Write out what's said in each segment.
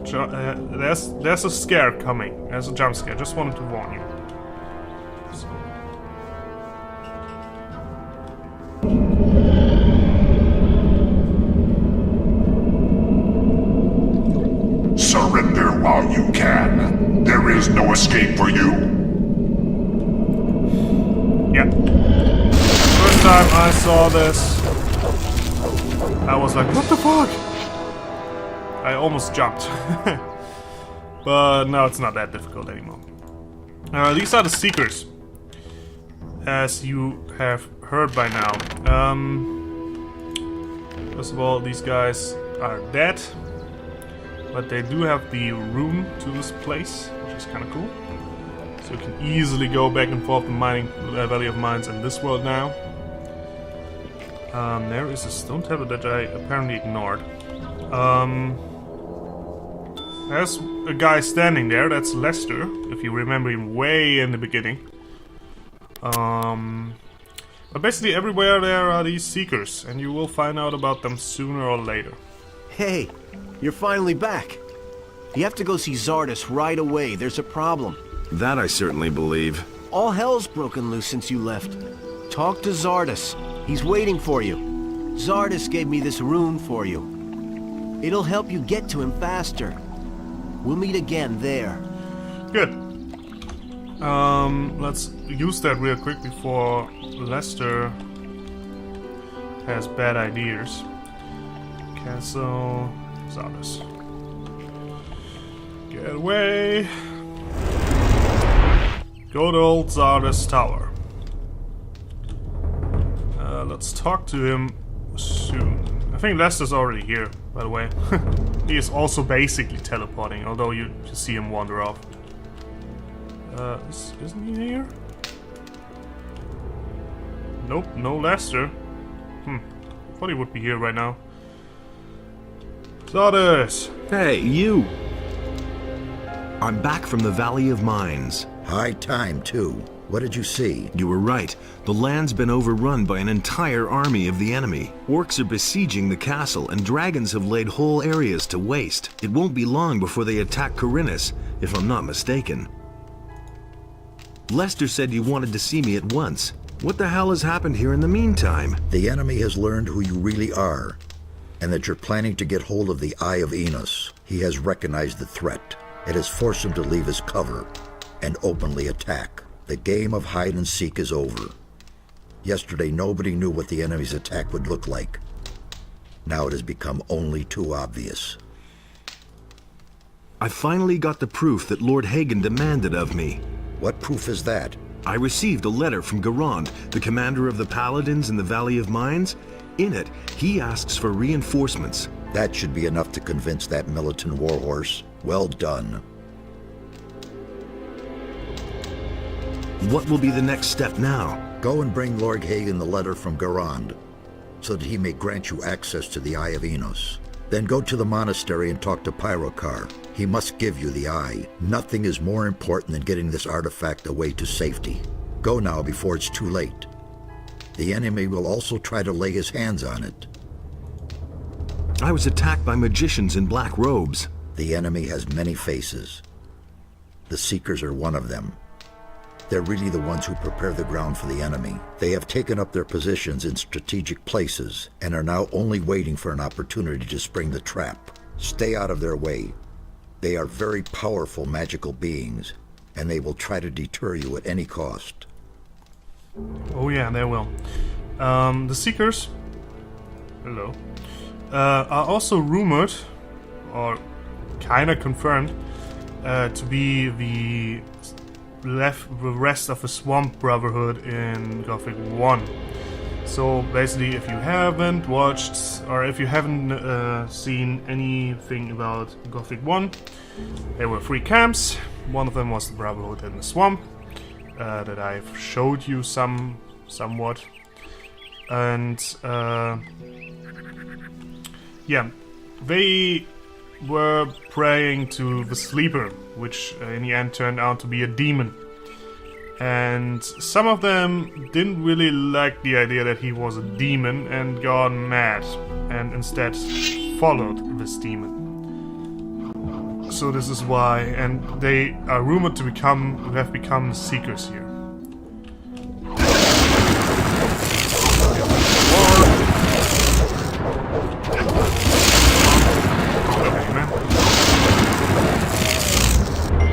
There's a scare coming. There's a jump scare. Just wanted to warn you. So. Surrender while you can. There is no escape for you. Yeah. First time I saw this, I was like, what the fuck? I almost jumped. But no, it's not that difficult anymore. These are the Seekers, as you have heard by now. First of all, these guys are dead, but they do have the room to this place, which is kind of cool. So you can easily go back and forth the mining Valley of Mines in this world now. There is a stone tablet that I apparently ignored. There's a guy standing there, that's Lester, if you remember him way in the beginning. But basically everywhere there are these Seekers, and you will find out about them sooner or later. Hey, you're finally back. You have to go see Zardus right away, there's a problem. That I certainly believe. All hell's broken loose since you left. Talk to Zardus. He's waiting for you. Zardus gave me this rune for you. It'll help you get to him faster. We'll meet again there. Good. Let's use that real quick before Lester has bad ideas. Castle Zardus. Get away. Good old Zardus Tower. Let's talk to him soon. I think Lester's already here, by the way. He is also basically teleporting, although you see him wander off. Isn't he here? Nope, no Lester. Thought he would be here right now. Zardus! Hey, you! I'm back from the Valley of Mines. High time, too. What did you see? You were right. The land's been overrun by an entire army of the enemy. Orcs are besieging the castle, and dragons have laid whole areas to waste. It won't be long before they attack Khorinis, if I'm not mistaken. Lester said you wanted to see me at once. What the hell has happened here in the meantime? The enemy has learned who you really are, and that you're planning to get hold of the Eye of Enos. He has recognized the threat. It has forced him to leave his cover and openly attack. The game of hide and seek is over. Yesterday, nobody knew what the enemy's attack would look like. Now it has become only too obvious. I finally got the proof that Lord Hagen demanded of me. What proof is that? I received a letter from Garand, the commander of the Paladins in the Valley of Mines. In it, he asks for reinforcements. That should be enough to convince that militant warhorse. Well done. What will be the next step now? Go and bring Lord Hagen the letter from Garand, so that he may grant you access to the Eye of Enos. Then go to the monastery and talk to Pyrokar. He must give you the eye. Nothing is more important than getting this artifact away to safety. Go now before it's too late. The enemy will also try to lay his hands on it. I was attacked by magicians in black robes. The enemy has many faces. The Seekers are one of them. They're really the ones who prepare the ground for the enemy. They have taken up their positions in strategic places and are now only waiting for an opportunity to spring the trap. Stay out of their way. They are very powerful magical beings, and they will try to deter you at any cost. Oh yeah, they will. The Seekers, hello, are also rumored, or kinda confirmed, to be the rest of the Swamp Brotherhood in Gothic 1. So basically, if you haven't watched, or if you haven't seen anything about Gothic 1, there were 3 camps. One of them was the Brotherhood in the Swamp, that I've showed you somewhat. And yeah, they were praying to the Sleeper, which in the end turned out to be a demon. And some of them didn't really like the idea that he was a demon and got mad, and instead followed this demon. so this is why. And they are rumored to have become seekers here.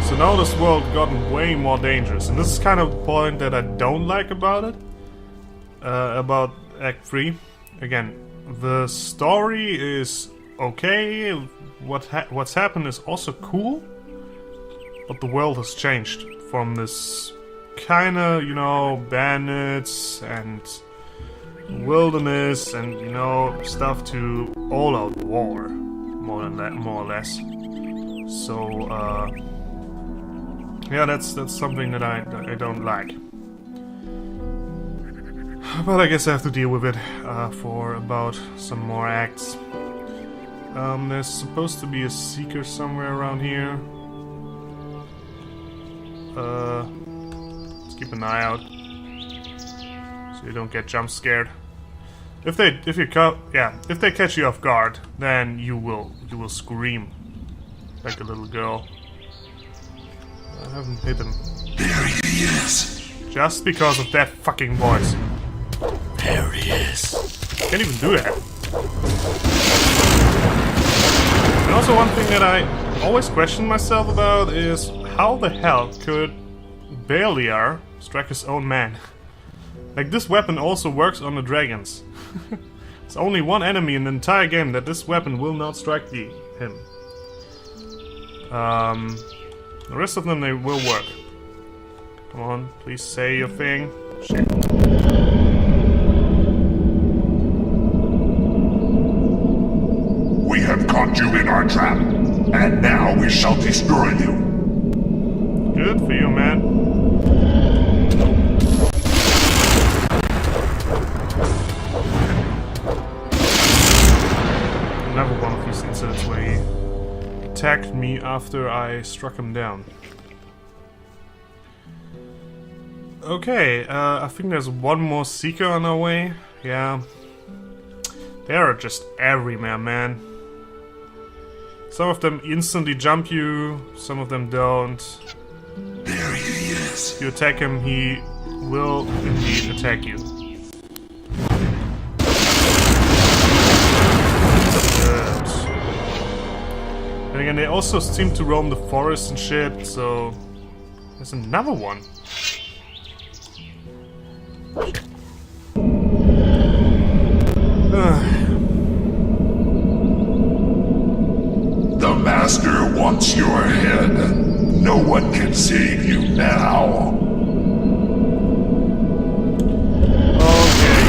So now this world gotten way more dangerous, and this is kind of the point that I don't like about it. About Act 3. Again, the story is okay, what's happened is also cool, but the world has changed from this kinda, you know, bandits and wilderness and, you know, stuff to all-out war, more or less. So, yeah, that's something that I don't like. But I guess I have to deal with it for about some more acts. There's supposed to be a seeker somewhere around here. Let's keep an eye out so you don't get jump scared. If they catch you off guard, then you will scream like a little girl. I haven't hit him. There he is. Just because of that fucking voice. There he is. Can't even do that. And also one thing that I always question myself about is how the hell could Beliar strike his own man? Like, this weapon also works on the dragons. There's only one enemy in the entire game that this weapon will not strike him. The rest of them, they will work. Come on, please say your thing. Shit. We have caught you in our trap, and now we shall destroy you. Good for you, man. Another one of these incidents where he attacked me after I struck him down. Okay, I think there's one more seeker on our way. Yeah. They are just everywhere, man. Some of them instantly jump you, some of them don't. There he is. If you attack him, he will indeed attack you. Good. And again, they also seem to roam the forest and shit, so... There's another one. The Master wants your head. No one can save you now. Okay,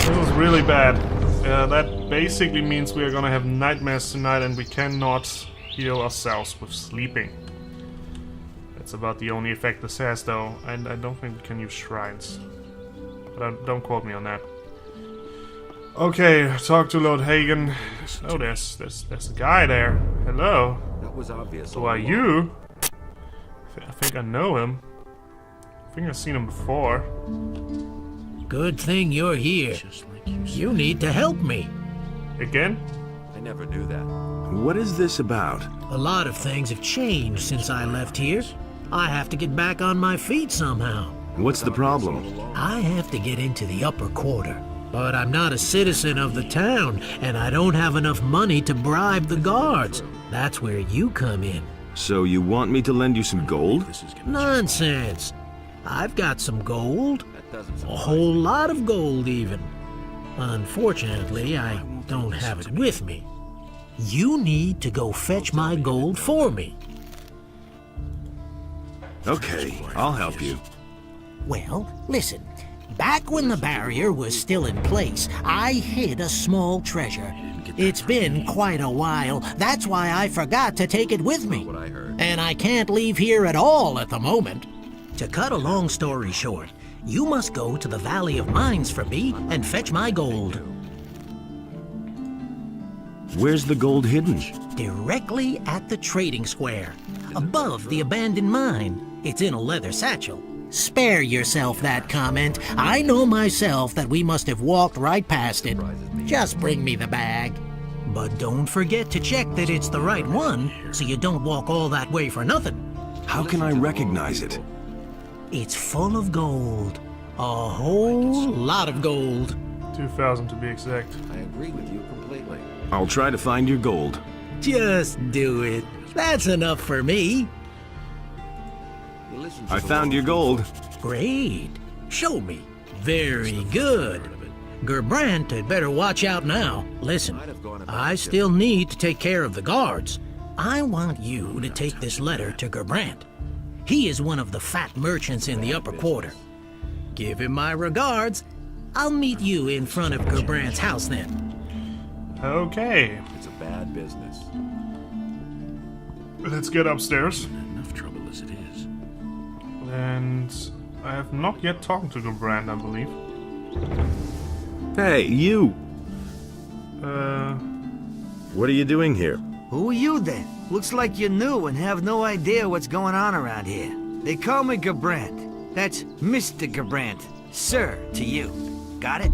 this is really bad. That basically means we are gonna have nightmares tonight and we cannot heal ourselves with sleeping. That's about the only effect this has, though. I don't think we can use shrines. But don't quote me on that. Okay, talk to Lord Hagen. Oh, there's a guy there. Hello. That was obvious. Who are you? I think I know him. I think I've seen him before. Good thing you're here. You need to help me. Again? I never knew that. What is this about? A lot of things have changed since I left here. I have to get back on my feet somehow. What's the problem? I have to get into the upper quarter. But I'm not a citizen of the town, and I don't have enough money to bribe the guards. That's where you come in. So you want me to lend you some gold? Nonsense. I've got some gold. A whole lot of gold, even. Unfortunately, I don't have it with me. You need to go fetch my gold for me. Okay, I'll help you. Well, listen. Back when the barrier was still in place, I hid a small treasure. It's been quite a while. That's why I forgot to take it with me. And I can't leave here at all at the moment. To cut a long story short, you must go to the Valley of Mines for me and fetch my gold. Where's the gold hidden? Directly at the trading square, above the abandoned mine. It's in a leather satchel. Spare yourself that comment. I know myself that we must have walked right past it. Just bring me the bag. But don't forget to check that it's the right one, so you don't walk all that way for nothing. How can I recognize it? It's full of gold. A whole lot of gold. 2,000 to be exact. I agree with you completely. I'll try to find your gold. Just do it. That's enough for me. You listen to I the found your gold. Great. Show me. Very good. Gerbrant had better watch out now. Listen, I still need to take care of the guards. I want you to take this letter to Gerbrant. He is one of the fat merchants in the upper quarter. Give him my regards. I'll meet you in front of Gerbrant's house then. Okay, It's a bad business. let's get upstairs. Enough trouble as it is. And I have not yet talked to the brand, I believe. Hey, you! Uh, What are you doing here? Who are you then? Looks like you're new and have no idea what's going on around here. They call me Gerbrant. That's Mr. Gerbrant. Sir to you. Got it?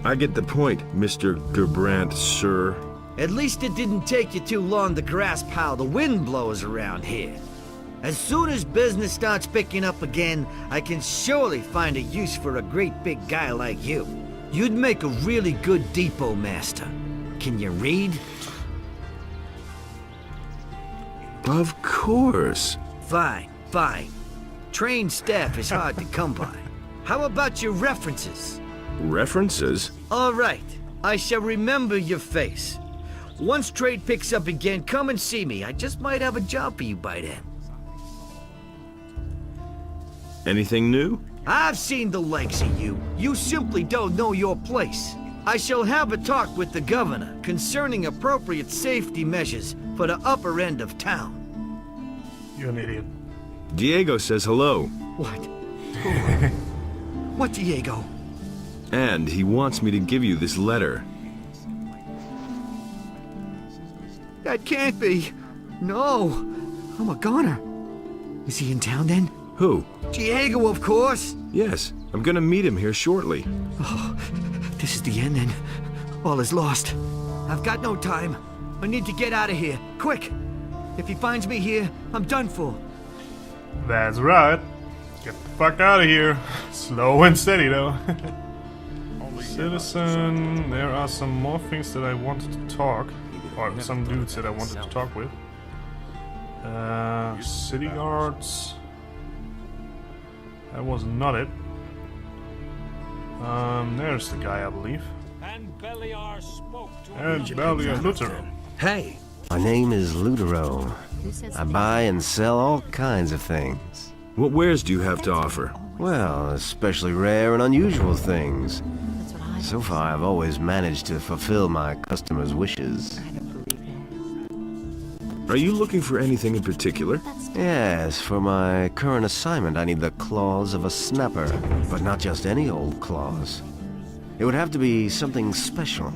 I get the point, Mr. Gerbrant, sir. At least it didn't take you too long to grasp how the wind blows around here. As soon as business starts picking up again, I can surely find a use for a great big guy like you. You'd make a really good depot master. Can you read? Of course. Fine, fine. Trained staff is hard to come by. How about your references? References? All right, I shall remember your face. Once trade picks up again, come and see me. I just might have a job for you by then. Anything new? I've seen the likes of you. You simply don't know your place. I shall have a talk with the governor concerning appropriate safety measures for the upper end of town. you're an idiot. Diego says hello. What? Who? What, Diego? And he wants me to give you this letter. That can't be. No. I'm a goner. Is he in town then? Who? Diego, of course. Yes, I'm gonna meet him here shortly. Oh, this is the end then. All is lost. I've got no time. I need to get out of here. Quick! If he finds me here, I'm done for. That's right. Get the fuck out of here. Slow and steady, though. Citizen, there are some more things that I wanted to talk. Or some dudes that I wanted to talk with. City guards. That was not it. There's the guy, I believe. And Beliar spoke to And Beliar Luther. Hey, my name is Ludero. I buy and sell all kinds of things. What wares do you have to offer? Well, especially rare and unusual things. So far, I've always managed to fulfill my customers' wishes. Are you looking for anything in particular? Yes, for my current assignment, I need the claws of a snapper. But not just any old claws. It would have to be something special.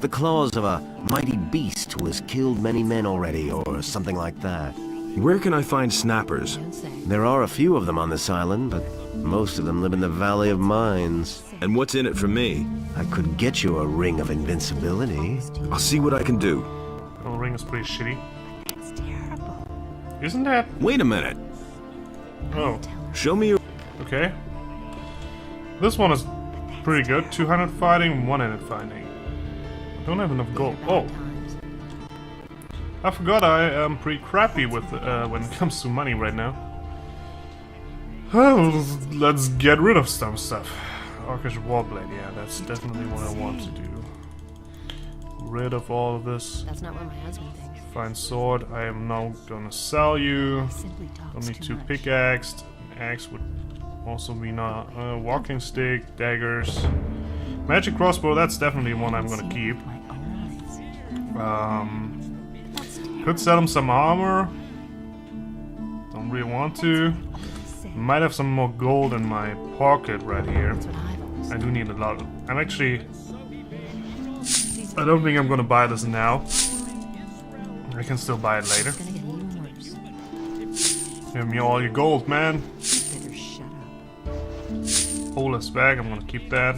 The claws of a mighty beast who has killed many men already, or something like that. Where can I find snappers? There are a few of them on this island, but most of them live in the Valley of Mines. And what's in it for me? I could get you a ring of invincibility. I'll see what I can do. Oh, ring is pretty shitty. Isn't that? Wait a minute. Oh, Show me your... okay. This one is pretty good. 200 fighting, 100 fighting. I don't have enough gold. Oh. I forgot I am pretty crappy with when it comes to money right now. Well, let's get rid of some stuff. Orcish Warblade, yeah, that's definitely what I want to do. Rid of all of this. That's not what my husband thinks. Fine sword, I am now gonna sell you. Simply talks Only too two much. pickaxes. An axe would also be not. Walking stick, daggers. Magic crossbow, that's definitely one I'm gonna keep. Could sell him some armor. Don't really want to. Might have some more gold in my pocket right here. I do need a lot. I'm actually... I don't think I'm gonna buy this now. I can still buy it later. Give me all your gold, man. Hold us back, I'm gonna keep that.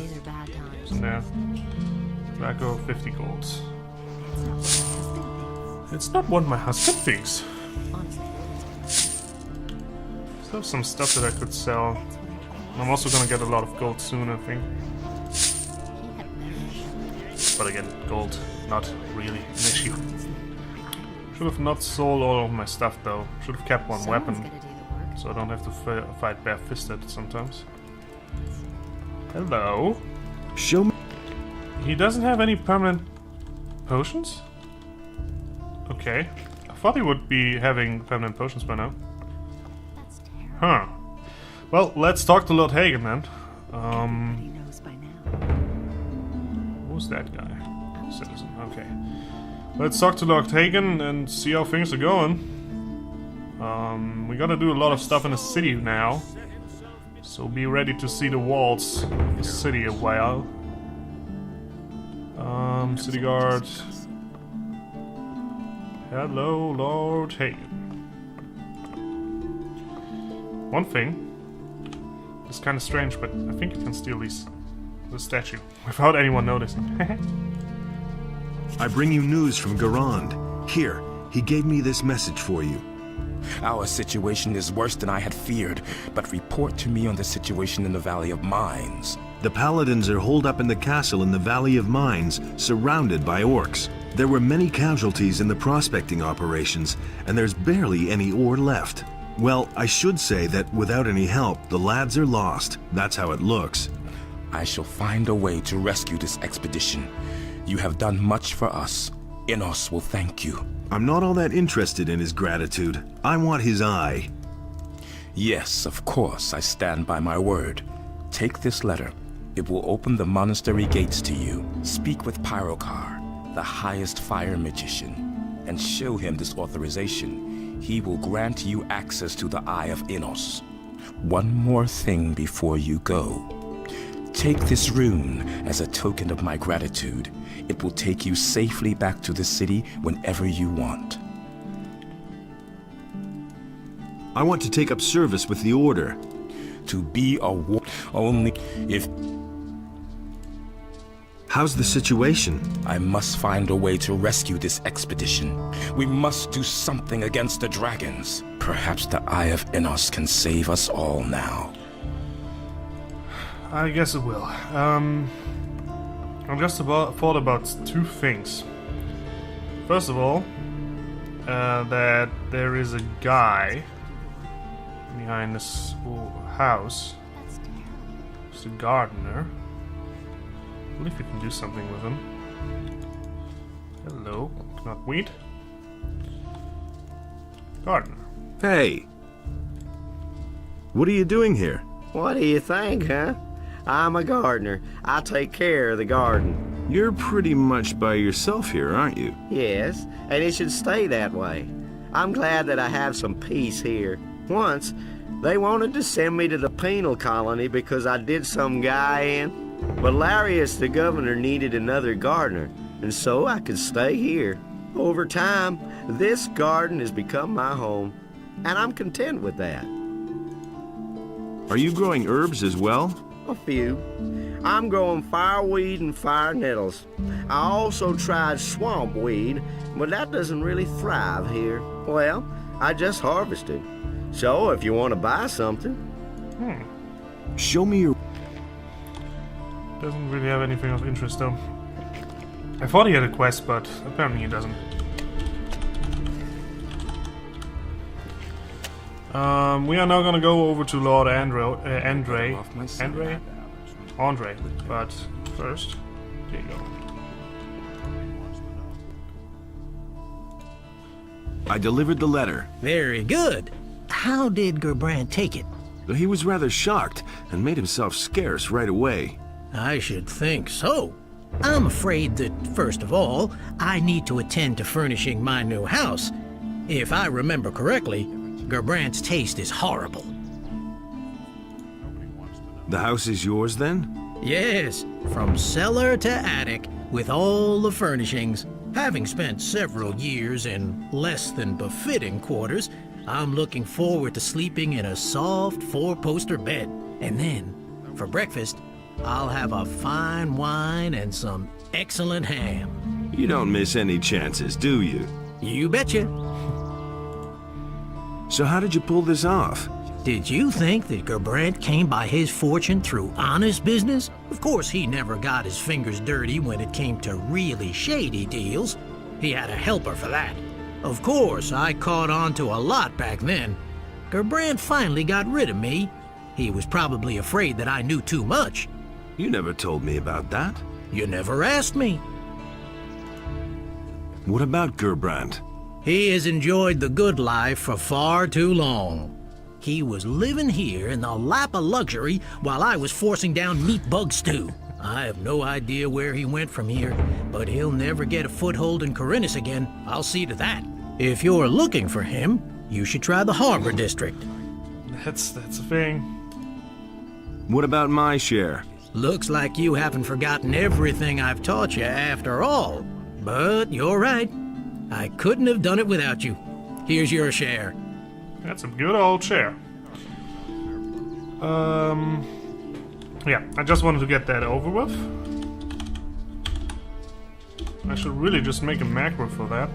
in there. Tobacco, 50 gold. It's not what my husband thinks. Still some stuff that I could sell. I'm also gonna get a lot of gold soon, I think. But again, gold, not really an issue. Should have not sold all of my stuff though. Should have kept one weapon, so I don't have to fight bare-fisted sometimes. Hello. Show me. He doesn't have any permanent potions? Okay. I thought he would be having permanent potions by now. Huh. Well, let's talk to Lord Hagen then. Who's that guy? Citizen, okay. Let's talk to Lord Hagen and see how things are going. We gotta do a lot of stuff in the city now. So be ready to see the walls of the city a while. City guard. Hello, Lord Hagen. One thing. It's kind of strange, but I think you can steal the statue without anyone noticing. I bring you news from Garand. Here, he gave me this message for you. Our situation is worse than I had feared, but report to me on the situation in the Valley of Mines. The Paladins are holed up in the castle in the Valley of Mines, surrounded by orcs. There were many casualties in the prospecting operations, and there's barely any ore left. Well, I should say that without any help, the lads are lost. That's how it looks. I shall find a way to rescue this expedition. You have done much for us. Inos will thank you. I'm not all that interested in his gratitude. I want his eye. Yes, of course, I stand by my word. Take this letter. It will open the monastery gates to you. Speak with Pyrokar, the highest fire magician, and show him this authorization. He will grant you access to the Eye of Inos. One more thing before you go. Take this rune as a token of my gratitude. It will take you safely back to the city whenever you want. I want to take up service with the Order. To be a war only if... How's the situation? I must find a way to rescue this expedition. We must do something against the dragons. Perhaps the Eye of Inos can save us all now. I guess it will. I just thought about two things. First of all, that there is a guy behind this house. It's a gardener. I believe you can do something with him. Hello, not wheat. Gardener. Hey! What are you doing here? What do you think, huh? I'm a gardener. I take care of the garden. You're pretty much by yourself here, aren't you? Yes, and it should stay that way. I'm glad that I have some peace here. Once, they wanted to send me to the penal colony because I did some guy in. But Therieos, the governor, needed another gardener, and so I could stay here. Over time, this garden has become my home, and I'm content with that. Are you growing herbs as well? A few. I'm growing fireweed and fire nettles. I also tried swamp weed, but that doesn't really thrive here. Well, I just harvested. So if you want to buy something... Show me your... Doesn't really have anything of interest though. I thought he had a quest, but apparently he doesn't. We are now gonna go over to Lord Andre, but first, there you go. I delivered the letter. Very good. How did Gerbrand take it? He was rather shocked and made himself scarce right away. I should think so. I'm afraid that, first of all, I need to attend to furnishing my new house. If I remember correctly, Gerbrand's taste is horrible. The house is yours, then? Yes, from cellar to attic, with all the furnishings. Having spent several years in less than befitting quarters, I'm looking forward to sleeping in a soft four-poster bed. And then, for breakfast, I'll have a fine wine and some excellent ham. You don't miss any chances, do you? You betcha. So how did you pull this off? Did you think that Gerbrand came by his fortune through honest business? Of course, he never got his fingers dirty when it came to really shady deals. He had a helper for that. Of course, I caught on to a lot back then. Gerbrand finally got rid of me. He was probably afraid that I knew too much. You never told me about that. You never asked me. What about Gerbrand? He has enjoyed the good life for far too long. He was living here in the lap of luxury while I was forcing down meat bug stew. I have no idea where he went from here, but he'll never get a foothold in Corinus again. I'll see to that. If you're looking for him, you should try the Harbor District. That's a thing. What about my share? Looks like you haven't forgotten everything I've taught you after all. But you're right. I couldn't have done it without you. Here's your share. That's a good old share. Yeah, I just wanted to get that over with. I should really just make a macro for that.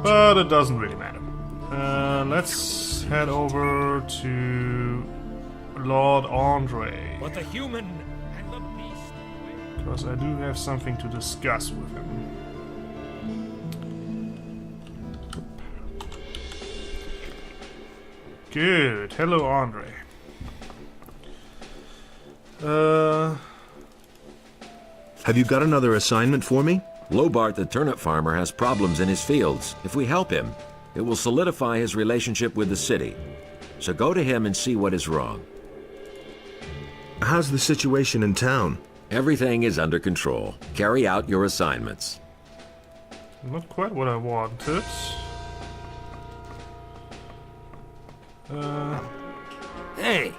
But it doesn't really matter. Let's head over to Lord Andre. But the human and the beast. Because I do have something to discuss with him. Good. Hello, Andre. Have you got another assignment for me? Lobart the turnip farmer has problems in his fields. If we help him, it will solidify his relationship with the city. So go to him and see what is wrong. How's the situation in town? Everything is under control. Carry out your assignments. Not quite what I wanted. Hey,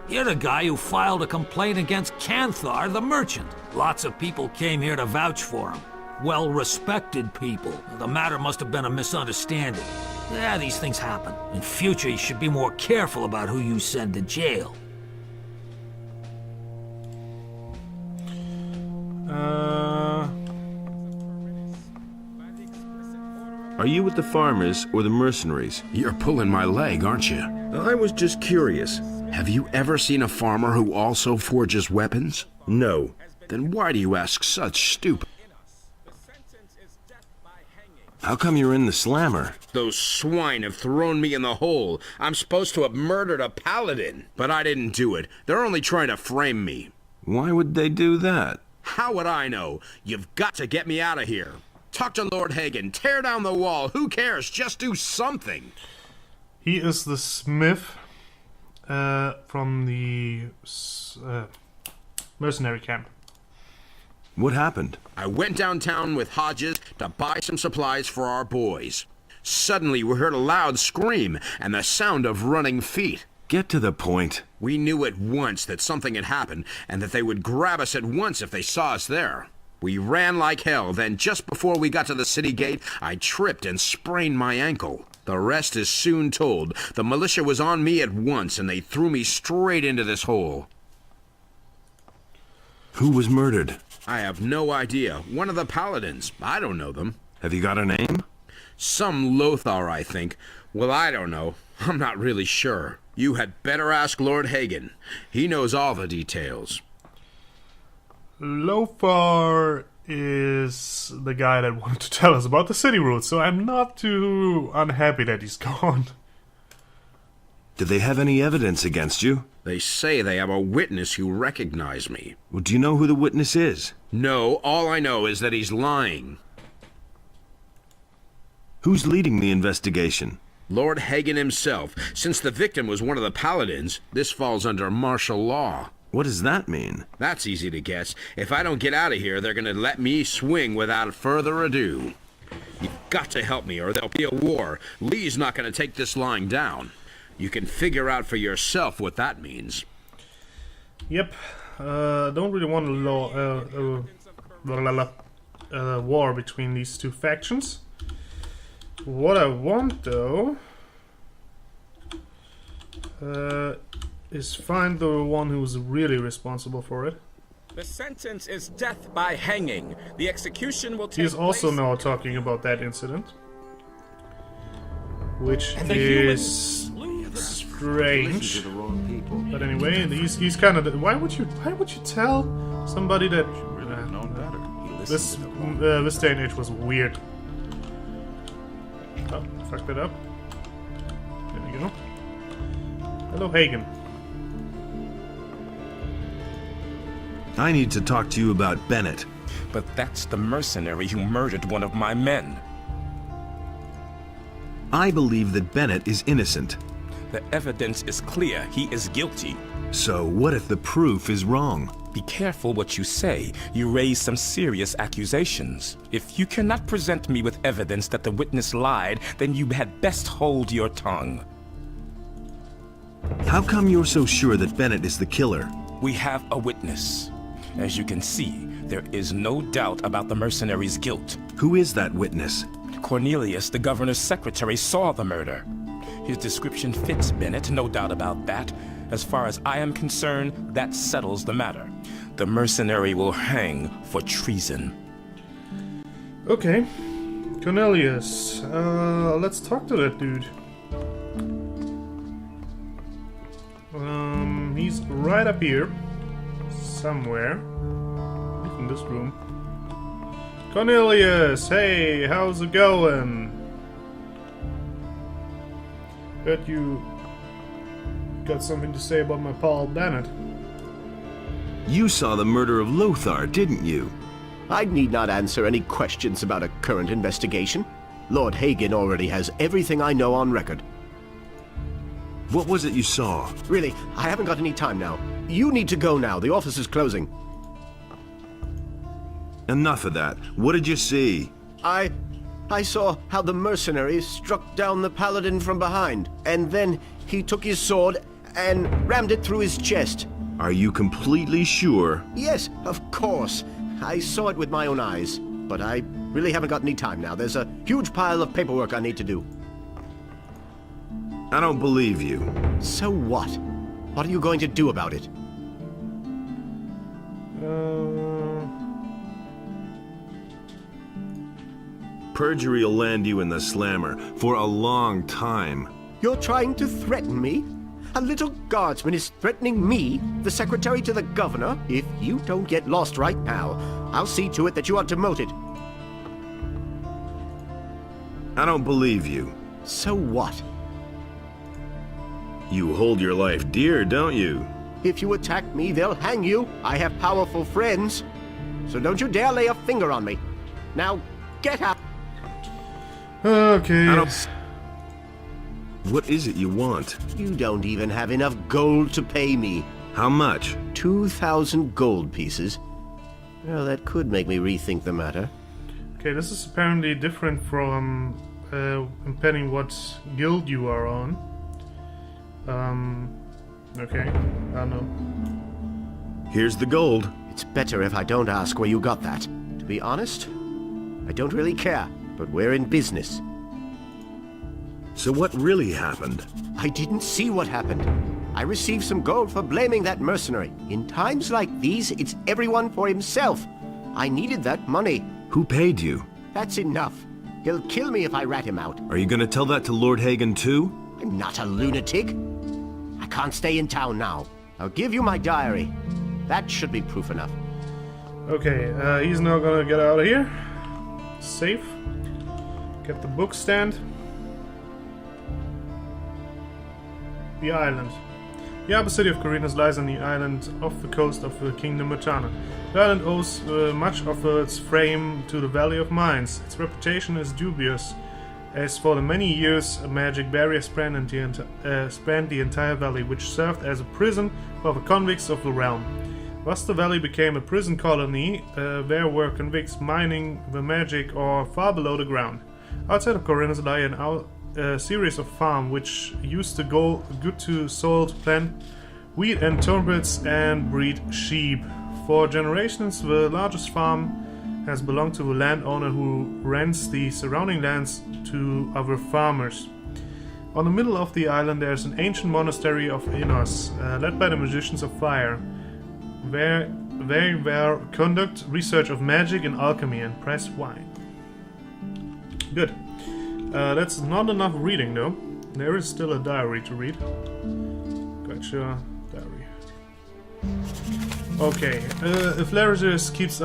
you're the guy who filed a complaint against Canthar, the merchant. Lots of people came here to vouch for him. Well-respected people. The matter must have been a misunderstanding. Yeah, these things happen. In future, you should be more careful about who you send to jail. Are you with the farmers or the mercenaries? You're pulling my leg, aren't you? I was just curious. Have you ever seen a farmer who also forges weapons? No. Then why do you ask such stupid? How come you're in the slammer? Those swine have thrown me in the hole. I'm supposed to have murdered a paladin, but I didn't do it. They're only trying to frame me. Why would they do that? How would I know? You've got to get me out of here. Talk to Lord Hagen. Tear down the wall. Who cares? Just do something. He is the smith from the mercenary camp. What happened? I went downtown with Hodges to buy some supplies for our boys. Suddenly we heard a loud scream and the sound of running feet. Get to the point. We knew at once that something had happened and that they would grab us at once if they saw us there. We ran like hell, then just before we got to the city gate, I tripped and sprained my ankle. The rest is soon told. The militia was on me at once and they threw me straight into this hole. Who was murdered? I have no idea. One of the paladins. I don't know them. Have you got a name? Some Lothar, I think. Well, I don't know. I'm not really sure. You had better ask Lord Hagen. He knows all the details. Lothar is the guy that wanted to tell us about the city routes, so I'm not too unhappy that he's gone. Did they have any evidence against you? They say they have a witness who recognized me. Well, do you know who the witness is? No, all I know is that he's lying. Who's leading the investigation? Lord Hagen himself. Since the victim was one of the paladins, this falls under martial law. What does that mean? That's easy to guess. If I don't get out of here, they're gonna let me swing without further ado. You've got to help me or there'll be a war. Lee's not gonna take this lying down. You can figure out for yourself what that means. Yep. Don't really want a war between these two factions. What I want, though, is find the one who's really responsible for it. The sentence is death by hanging. The execution will take He is also place... now talking about that incident, which And the is strange. But anyway, he's kind of. Why would you tell somebody that this day and age was weird? Oh, fucked it up. There we go. Hello, Hagen. I need to talk to you about Bennett. But that's the mercenary who murdered one of my men. I believe that Bennett is innocent. The evidence is clear. He is guilty. So what if the proof is wrong? Be careful what you say. You raise some serious accusations. If you cannot present me with evidence that the witness lied, then you had best hold your tongue. How come you're so sure that Bennett is the killer? We have a witness. As you can see, there is no doubt about the mercenary's guilt. Who is that witness? Cornelius, the governor's secretary, saw the murder. His description fits Bennett, no doubt about that. As far as I am concerned, that settles the matter. The mercenary will hang for treason. Okay. Cornelius. Let's talk to that dude. He's right up here. Somewhere. In this room. Cornelius! Hey, how's it going? Heard you got something to say about my pal Bennett. You saw the murder of Lothar, didn't you? I need not answer any questions about a current investigation. Lord Hagen already has everything I know on record. What was it you saw? Really, I haven't got any time now. You need to go now. The office is closing. Enough of that. What did you see? I saw how the mercenary struck down the paladin from behind, and then he took his sword and rammed it through his chest. Are you completely sure? Yes, of course. I saw it with my own eyes, but I really haven't got any time now. There's a huge pile of paperwork I need to do. I don't believe you. So what? What are you going to do about it? Perjury will land you in the slammer for a long time. You're trying to threaten me? A little guardsman is threatening me, the secretary to the governor? If you don't get lost right now, I'll see to it that you are demoted. I don't believe you. So what? You hold your life dear, don't you? If you attack me, they'll hang you. I have powerful friends. So don't you dare lay a finger on me. Now, get out. Okay. What is it you want? You don't even have enough gold to pay me. How much? 2,000 gold pieces. Well, that could make me rethink the matter. Okay, this is apparently different from depending what guild you are on. Okay, I don't know. Here's the gold. It's better if I don't ask where you got that. To be honest, I don't really care, but we're in business. So what really happened? I didn't see what happened. I received some gold for blaming that mercenary. In times like these, it's everyone for himself. I needed that money. Who paid you? That's enough. He'll kill me if I rat him out. Are you going to tell that to Lord Hagen too? I'm not a lunatic. I can't stay in town now. I'll give you my diary. That should be proof enough. Okay, he's now gonna get out of here. Safe. Get the book stand. The island. The upper city of Corinus lies on the island off the coast of the Kingdom Mutana. The island owes much of its fame to the Valley of Mines. Its reputation is dubious, as for the many years a magic barrier spanned the entire valley, which served as a prison for the convicts of the realm. Thus the valley became a prison colony. There were convicts mining the magic ore far below the ground. Outside of Corinus lie a series of farms which used to go good to soil to plant wheat and turnips and breed sheep. For generations the largest farm has belonged to a landowner who rents the surrounding lands to other farmers. On the middle of the island there is an ancient monastery of Innos, led by the magicians of fire. Where they were conduct research of magic and alchemy and press wine. Good. That's not enough reading though. There is still a diary to read. Gotcha. Diary. Okay. If Larigis keeps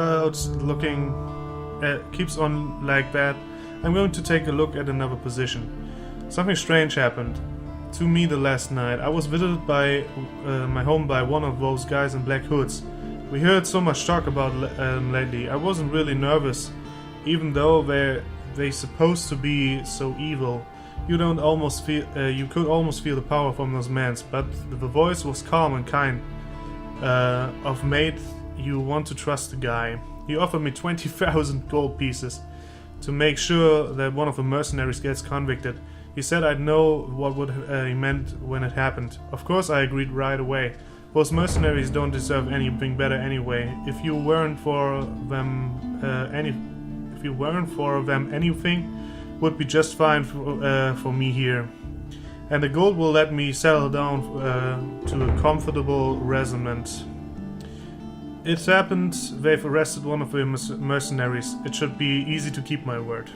keeps on like that, I'm going to take a look at another position. Something strange happened to me the last night. I was visited by my home by one of those guys in black hoods. We heard so much talk about lately. I wasn't really nervous, even though they supposed to be so evil. You could almost feel the power from those men, but the voice was calm and kind. Of made you want to trust the guy. He offered me 20,000 gold pieces to make sure that one of the mercenaries gets convicted. He said I'd know what he meant when it happened. Of course I agreed right away. Those mercenaries don't deserve anything better anyway. If you weren't for them, anything would be just fine for me here. And the gold will let me settle down to a comfortable residence. It happened they've arrested one of the mercenaries. It should be easy to keep my word.